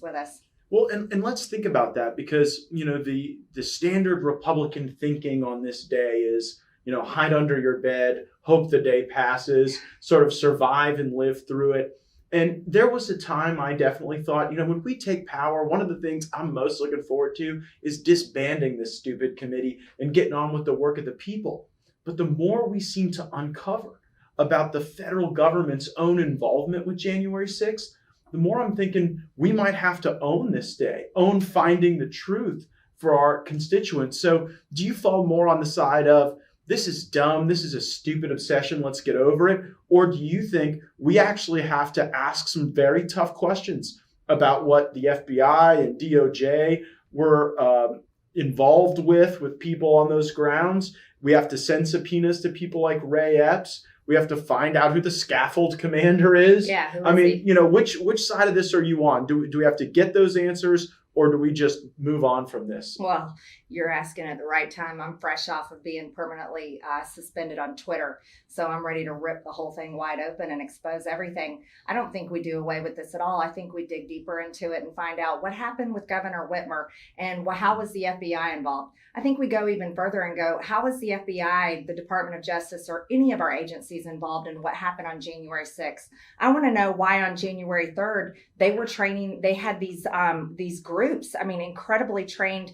with us. Well, and let's think about that because, the standard Republican thinking on this day is, hide under your bed, hope the day passes, sort of survive and live through it. And there was a time I definitely thought, when we take power, one of the things I'm most looking forward to is disbanding this stupid committee and getting on with the work of the people. But the more we seem to uncover about the federal government's own involvement with January 6th, the more I'm thinking we might have to own this day, own finding the truth for our constituents. So do you fall more on the side of, this is dumb, this is a stupid obsession, let's get over it? Or do you think we actually have to ask some very tough questions about what the FBI and DOJ were involved with people on those grounds? We have to send subpoenas to people like Ray Epps. We have to find out who the scaffold commander is. Yeah. Which side of this are you on? Do we have to get those answers, or do we just move on from this? Well, you're asking at the right time. I'm fresh off of being permanently suspended on Twitter. So I'm ready to rip the whole thing wide open and expose everything. I don't think we do away with this at all. I think we dig deeper into it and find out what happened with Governor Whitmer and how was the FBI involved. I think we go even further and go, how was the FBI, the Department of Justice, or any of our agencies involved in what happened on January 6th? I want to know why on January 3rd they were training. They had these groups. Incredibly trained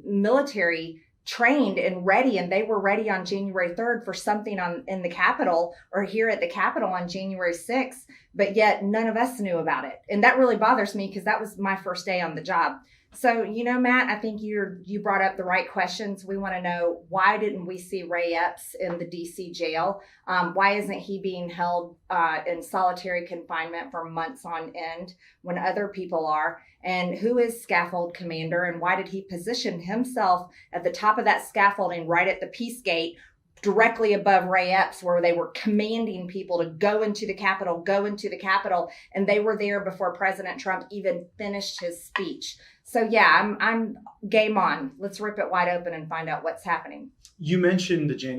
military, trained and ready, and they were ready on January 3rd for something in the Capitol or here at the Capitol on January 6th, but yet none of us knew about it. And that really bothers me because that was my first day on the job. So, Matt, I think you brought up the right questions. We want to know, why didn't we see Ray Epps in the DC jail? Why isn't he being held in solitary confinement for months on end when other people are? And who is scaffold commander? And why did he position himself at the top of that scaffolding right at the Peace Gate, directly above Ray Epps, where they were commanding people to go into the Capitol, and they were there before President Trump even finished his speech. So yeah, I'm game on. Let's rip it wide open and find out what's happening. You mentioned the January